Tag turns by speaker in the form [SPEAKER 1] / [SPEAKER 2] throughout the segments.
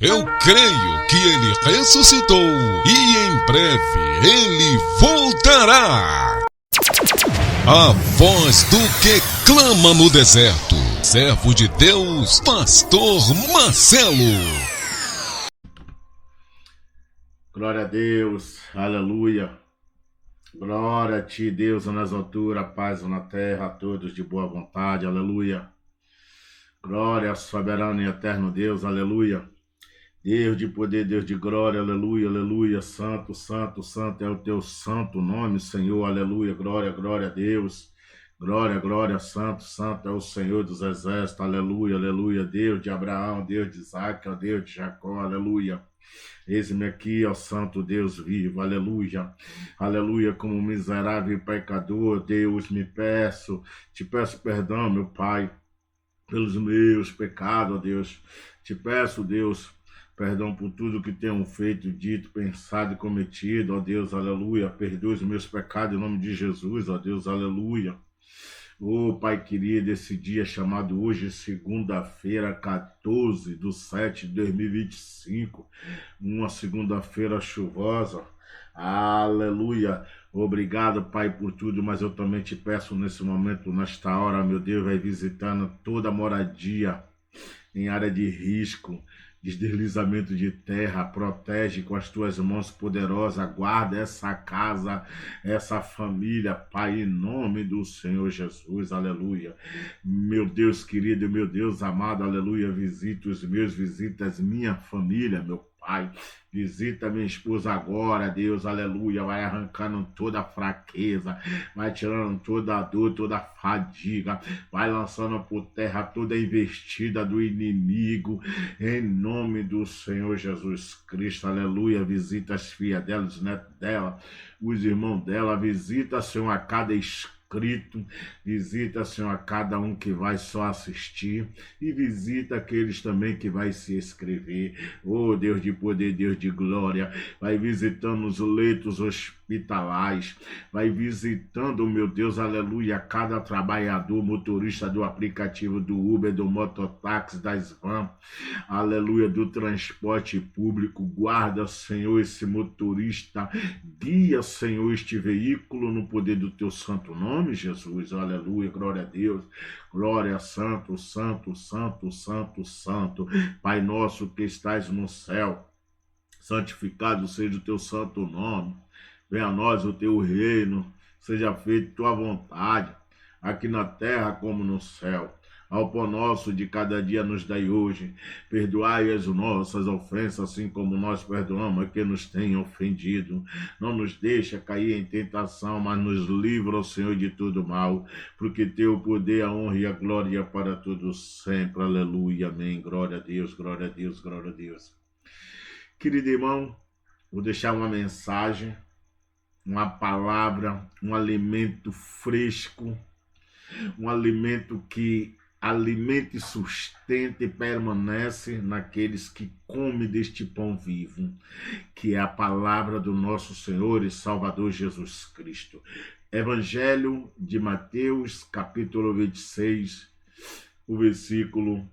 [SPEAKER 1] Eu creio que ele ressuscitou e em breve ele voltará. A voz do que clama no deserto. Servo de Deus, Pastor Marcelo.
[SPEAKER 2] Glória a Deus, aleluia. Glória a ti, Deus, nas alturas, paz na terra, a todos de boa vontade, aleluia. Glória, soberano e eterno Deus, aleluia. Deus de poder, Deus de glória, aleluia, aleluia. Santo, santo, santo é o teu santo nome, Senhor, aleluia. Glória, glória a Deus. Glória, glória, santo, santo é o Senhor dos exércitos, aleluia, aleluia. Deus de Abraão, Deus de Isaac, ó Deus de Jacó, aleluia. Eis-me aqui, ó Santo Deus vivo, aleluia, aleluia, como miserável e pecador, Deus, te peço perdão, meu Pai, pelos meus pecados, ó Deus, te peço, Deus, perdão por tudo que tenho feito, dito, pensado e cometido, ó Deus, aleluia, perdoe os meus pecados em nome de Jesus, ó Deus, aleluia. Oh, Pai querido, esse dia chamado hoje, segunda-feira, 14/7/2025, uma segunda-feira chuvosa, aleluia, obrigado, Pai, por tudo, mas eu também te peço nesse momento, nesta hora, meu Deus, vai visitando toda a moradia em área de risco, de deslizamento de terra, protege com as tuas mãos poderosas, guarda essa casa, essa família, Pai, em nome do Senhor Jesus, aleluia. Meu Deus querido, meu Deus amado, aleluia, visita os meus, visitas minha família, meu Pai, visita minha esposa agora, Deus, aleluia, vai arrancando toda a fraqueza, vai tirando toda a dor, toda a fadiga, vai lançando por terra toda a investida do inimigo, em nome do Senhor Jesus Cristo, aleluia, visita as filhas dela, os netos dela, os irmãos dela, visita, Senhor, a cada escrito, visita, Senhor, a cada um que vai só assistir e visita aqueles também que vai se inscrever. Oh, Deus de poder, Deus de glória, vai visitando os leitos hospitalares, vai visitando, meu Deus, aleluia, cada trabalhador, motorista do aplicativo do Uber, do mototáxi, das vans, aleluia, do transporte público, guarda, Senhor, esse motorista, guia, Senhor, este veículo no poder do teu santo nome, Jesus, aleluia, glória a Deus, glória, santo, santo, santo, santo, santo, Pai nosso que estás no céu, santificado seja o teu santo nome, venha a nós o teu reino, seja feita tua vontade, aqui na terra como no céu. Ao pão nosso de cada dia nos dai hoje, perdoai as nossas ofensas, assim como nós perdoamos a quem nos tem ofendido. Não nos deixa cair em tentação, mas nos livra, ó Senhor, de todo mal, porque teu poder, a honra e a glória para todos sempre. Aleluia, amém. Glória a Deus, glória a Deus, glória a Deus. Querido irmão, vou deixar uma mensagem, uma palavra, um alimento fresco, um alimento que alimenta e sustenta e permanece naqueles que comem deste pão vivo, que é a palavra do nosso Senhor e Salvador Jesus Cristo. Evangelho de Mateus, capítulo 26, o versículo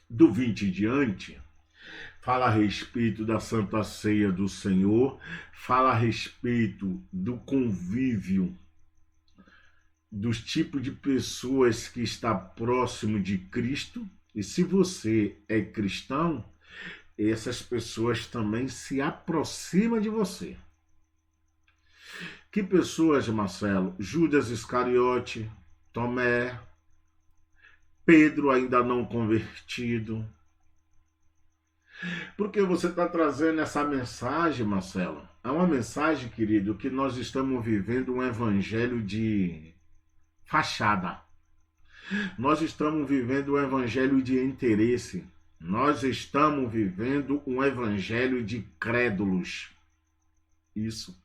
[SPEAKER 2] do 20 em diante, fala a respeito da Santa Ceia do Senhor, fala a respeito do convívio, dos tipos de pessoas que está próximo de Cristo, e se você é cristão, essas pessoas também se aproximam de você. Que pessoas, Marcelo? Judas Iscariote, Tomé, Pedro ainda não convertido. Porque você está trazendo essa mensagem, Marcelo? É uma mensagem, querido, que nós estamos vivendo um evangelho de fachada. Nós estamos vivendo um evangelho de interesse. Nós estamos vivendo um evangelho de crédulos. Isso.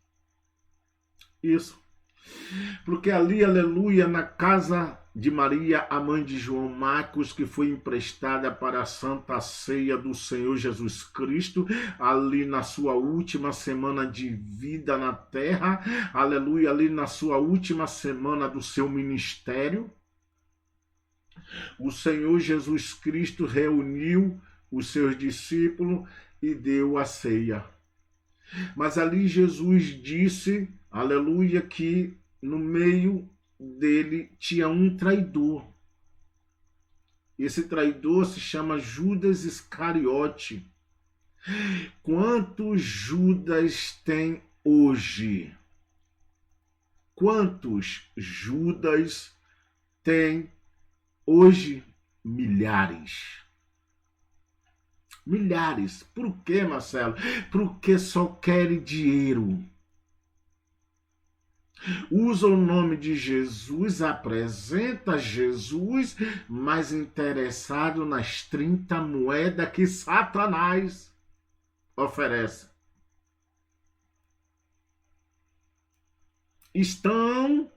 [SPEAKER 2] Porque ali, aleluia, na casa de Maria, a mãe de João Marcos, que foi emprestada para a Santa Ceia do Senhor Jesus Cristo, ali na sua última semana de vida na terra, aleluia, ali na sua última semana do seu ministério, o Senhor Jesus Cristo reuniu os seus discípulos e deu a ceia. Mas ali Jesus disse, aleluia, que no meio dele tinha um traidor. Esse traidor se chama Judas Iscariote. Quantos Judas tem hoje? Quantos Judas tem hoje? Milhares. Milhares. Por quê, Marcelo? Porque só querem dinheiro. Usa o nome de Jesus, apresenta Jesus, mas interessado nas 30 moedas que Satanás oferece. Estão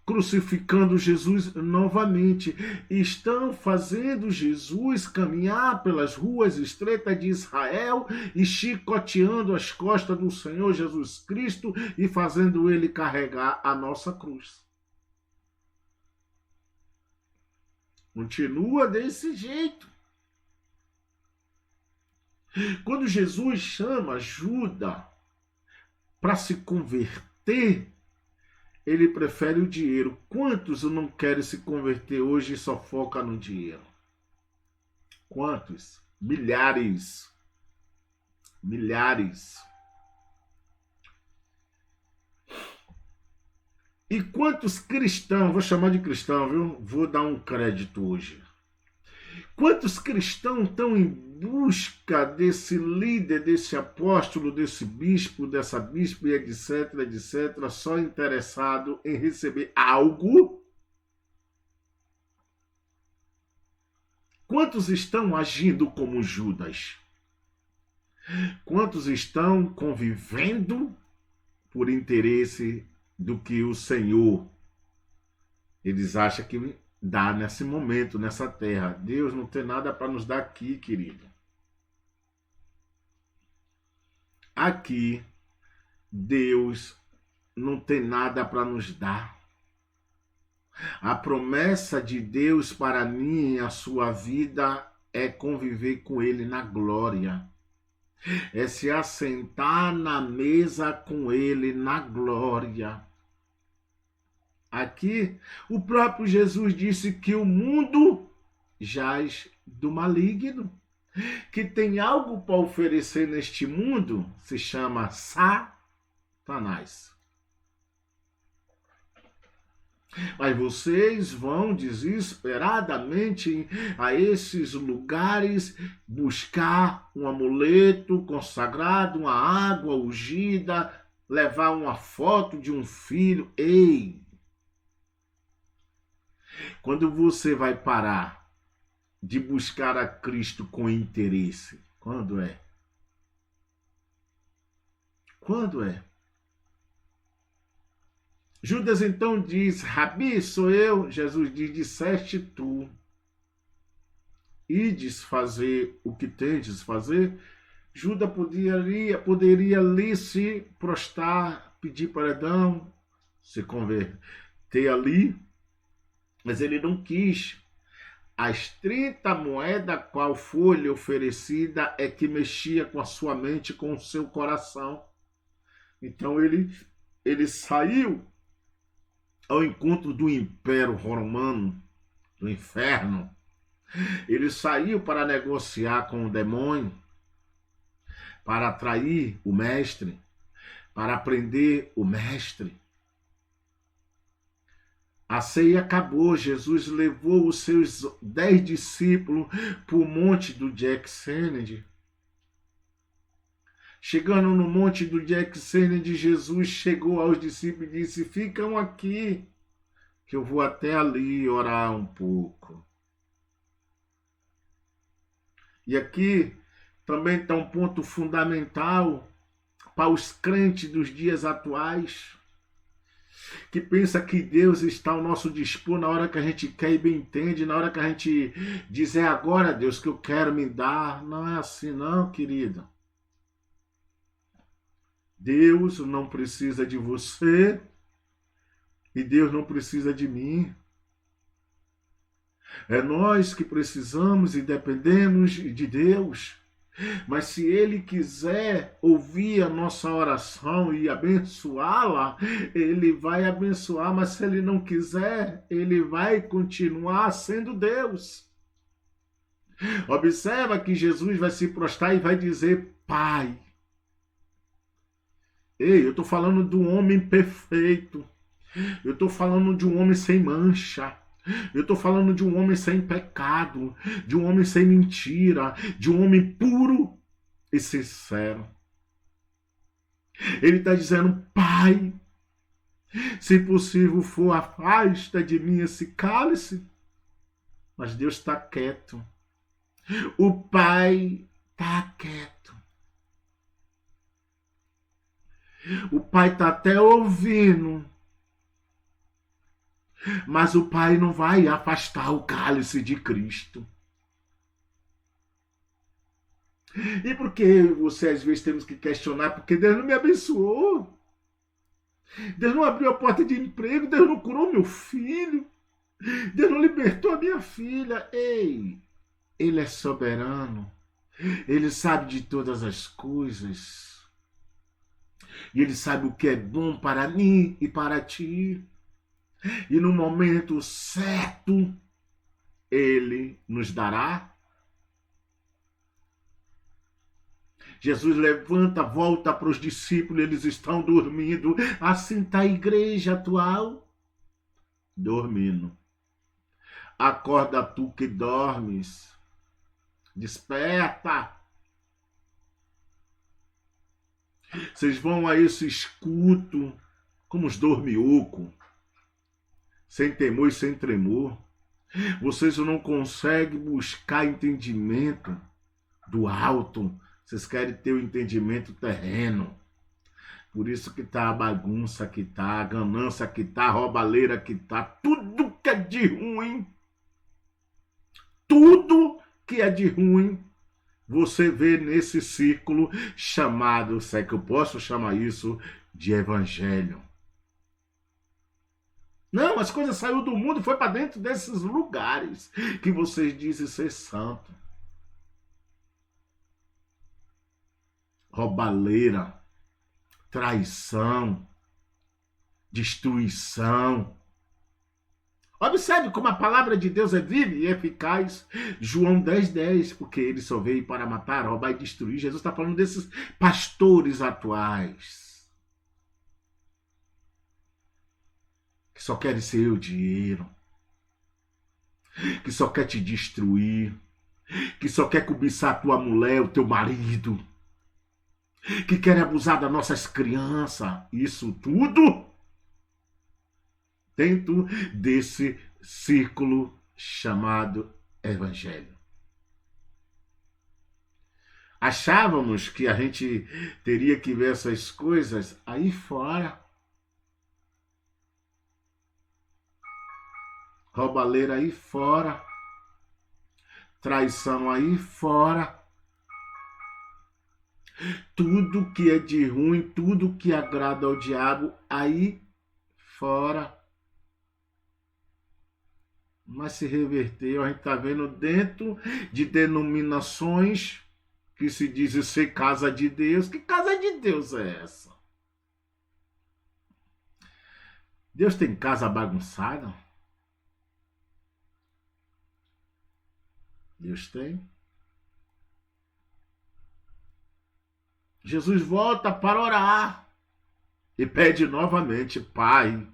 [SPEAKER 2] crucificando Jesus novamente. Estão fazendo Jesus caminhar pelas ruas estreitas de Israel e chicoteando as costas do Senhor Jesus Cristo e fazendo ele carregar a nossa cruz. Continua desse jeito. Quando Jesus chama Judas para se converter, ele prefere o dinheiro. Quantos não querem se converter hoje e só foca no dinheiro? Quantos? Milhares. Milhares. E quantos cristãos, vou chamar de cristão, viu? Vou dar um crédito hoje. Quantos cristãos estão em busca desse líder, desse apóstolo, desse bispo, dessa bispa, e etc, etc, só interessado em receber algo? Quantos estão agindo como Judas? Quantos estão convivendo por interesse do que o Senhor, eles acham que dá nesse momento, nessa terra? Deus não tem nada para nos dar aqui, querido. Aqui, Deus não tem nada para nos dar. A promessa de Deus para mim e a sua vida é conviver com Ele na glória. É se assentar na mesa com Ele na glória. Aqui, o próprio Jesus disse que o mundo jaz do maligno, que tem algo para oferecer neste mundo, se chama Satanás. Mas vocês vão desesperadamente a esses lugares buscar um amuleto consagrado, uma água ungida, levar uma foto de um filho. Ei! Quando você vai parar de buscar a Cristo com interesse? Quando é? Quando é? Judas então diz: Rabi, sou eu. Jesus diz: disseste tu. Ides fazer o que tendes fazer? Judas poderia ali se prostrar, pedir perdão, se converter ali, mas ele não quis. As 30 moedas qual foi lhe oferecida é que mexia com a sua mente, com o seu coração. Então ele saiu ao encontro do Império Romano, do inferno. Ele saiu para negociar com o demônio, para atrair o mestre, para prender o mestre. A ceia acabou, Jesus levou os seus 10 discípulos para o monte do Getsemane. Chegando no monte do Getsemane, Jesus chegou aos discípulos e disse: ficam aqui, que eu vou até ali orar um pouco. E aqui também está um ponto fundamental para os crentes dos dias atuais, que pensa que Deus está ao nosso dispor na hora que a gente quer e bem entende, na hora que a gente diz: é agora, Deus, que eu quero me dar. Não é assim não, querido. Deus não precisa de você e Deus não precisa de mim. É nós que precisamos e dependemos de Deus. Mas se Ele quiser ouvir a nossa oração e abençoá-la, Ele vai abençoar. Mas se Ele não quiser, Ele vai continuar sendo Deus. Observa que Jesus vai se prostrar e vai dizer: Pai. Ei, eu estou falando de um homem perfeito. Eu estou falando de um homem sem mancha. Eu estou falando de um homem sem pecado, de um homem sem mentira, de um homem puro e sincero. Ele está dizendo: Pai, se possível for, afasta de mim esse cálice. Mas Deus está quieto. O Pai está quieto. O Pai está até ouvindo. Mas o Pai não vai afastar o cálice de Cristo. E por que você às vezes temos que questionar? Porque Deus não me abençoou. Deus não abriu a porta de emprego. Deus não curou meu filho. Deus não libertou a minha filha. Ei, Ele é soberano. Ele sabe de todas as coisas. E Ele sabe o que é bom para mim e para ti. E no momento certo, Ele nos dará. Jesus levanta, volta para os discípulos, eles estão dormindo. Assim está a igreja atual, dormindo. Acorda tu que dormes, desperta. Vocês vão a esse escuto como os dormiúcos, sem temor e sem tremor. Vocês não conseguem buscar entendimento do alto. Vocês querem ter o entendimento terreno. Por isso que tá a bagunça que tá, a ganância que tá, a roubalheira que tá, tudo que é de ruim. Tudo que é de ruim, você vê nesse círculo chamado, se é que eu posso chamar isso, de evangelho. Não, as coisas saíram do mundo e foi para dentro desses lugares que vocês dizem ser santo. Roubalheira, traição, destruição. Observe como a palavra de Deus é viva e eficaz. João 10:10, porque ele só veio para matar, roubar e destruir. Jesus está falando desses pastores atuais, que só querem ser o dinheiro, que só quer te destruir, que só quer cobiçar a tua mulher, o teu marido, que querem abusar das nossas crianças. Isso tudo dentro desse círculo chamado evangelho. Achávamos que a gente teria que ver essas coisas aí fora. Roubalheira aí fora. Traição aí fora. Tudo que é de ruim, tudo que agrada ao diabo aí fora. Mas se reverteu, a gente está vendo dentro de denominações que se dizem ser casa de Deus. Que casa de Deus é essa? Deus tem casa bagunçada? Deus tem. Jesus volta para orar e pede novamente: Pai,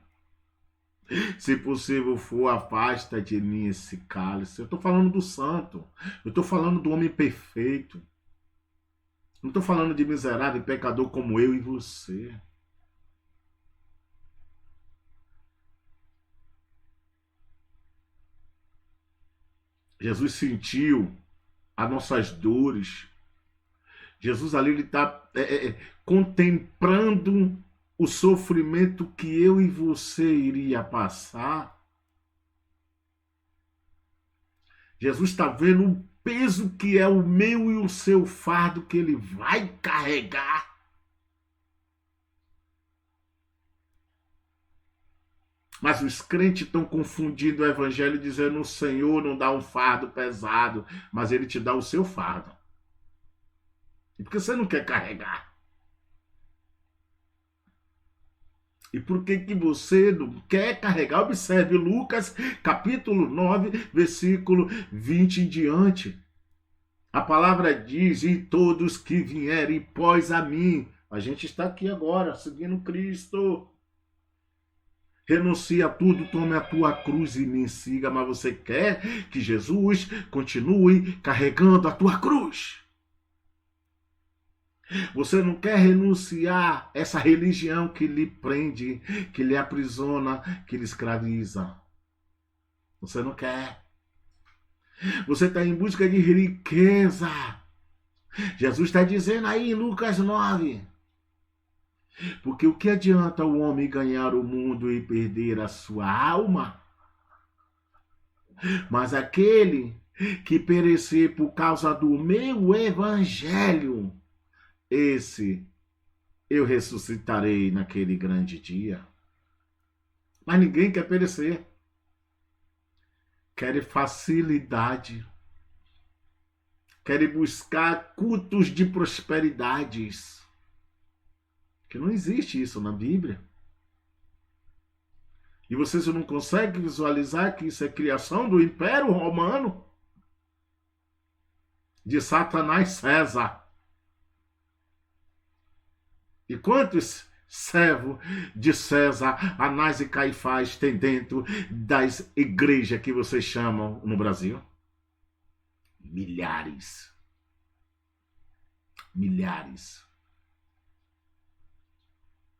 [SPEAKER 2] se possível for, afasta de mim esse cálice. Eu estou falando do santo. Eu estou falando do homem perfeito. Não estou falando de miserável e pecador como eu e você. Jesus sentiu as nossas dores. Jesus ali ele está contemplando o sofrimento que eu e você iria passar. Jesus está vendo o peso que é o meu e o seu fardo que ele vai carregar. Mas os crentes estão confundindo o evangelho, dizendo: o Senhor não dá um fardo pesado, mas ele te dá o seu fardo. E por que você não quer carregar? E por que você não quer carregar? Observe Lucas capítulo 9, versículo 20 em diante. A palavra diz: e todos que vierem pós a mim. A gente está aqui agora, seguindo Cristo. Renuncia a tudo, tome a tua cruz e me siga. Mas você quer que Jesus continue carregando a tua cruz? Você não quer renunciar a essa religião que lhe prende, que lhe aprisiona, que lhe escraviza? Você não quer. Você está em busca de riqueza. Jesus está dizendo aí em Lucas 9. Porque o que adianta o homem ganhar o mundo e perder a sua alma? Mas aquele que perecer por causa do meu evangelho, esse eu ressuscitarei naquele grande dia. Mas ninguém quer perecer. Quer facilidade. Quer buscar cultos de prosperidades. Que não existe isso na Bíblia. E vocês não conseguem visualizar que isso é criação do Império Romano? De Satanás César. E quantos servos de César, Anás e Caifás tem dentro das igrejas que vocês chamam no Brasil? Milhares. Milhares.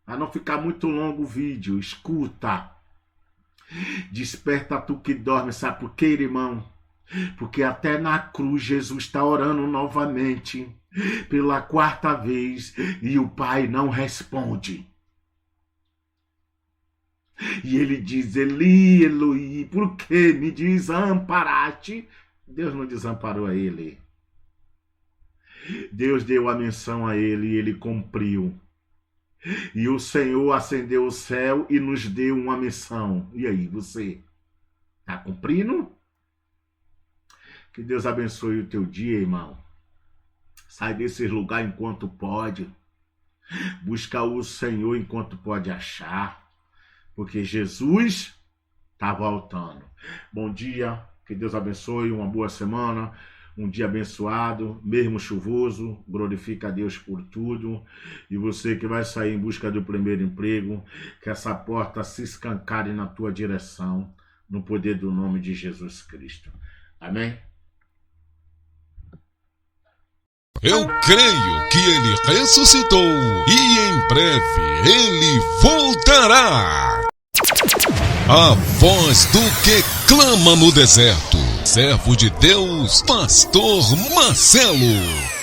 [SPEAKER 2] Para não ficar muito longo o vídeo, escuta. Desperta tu que dorme, sabe por quê, irmão? Porque até na cruz Jesus está orando novamente, pela quarta vez, e o Pai não responde. E ele diz: Eli, Eloi, por que me desamparaste? Deus não desamparou a ele. Deus deu a missão a ele e ele cumpriu. E o Senhor acendeu o céu e nos deu uma missão. E aí, você está cumprindo? Que Deus abençoe o teu dia, irmão. Sai desse lugar enquanto pode. Busca o Senhor enquanto pode achar. Porque Jesus está voltando. Bom dia, que Deus abençoe, uma boa semana. Um dia abençoado, mesmo chuvoso, glorifica a Deus por tudo. E você que vai sair em busca do primeiro emprego, que essa porta se escancare na tua direção, no poder do nome de Jesus Cristo. Amém?
[SPEAKER 1] Eu creio que ele ressuscitou e em breve ele voltará. A voz do que clama no deserto. Servo de Deus, Pastor Marcelo.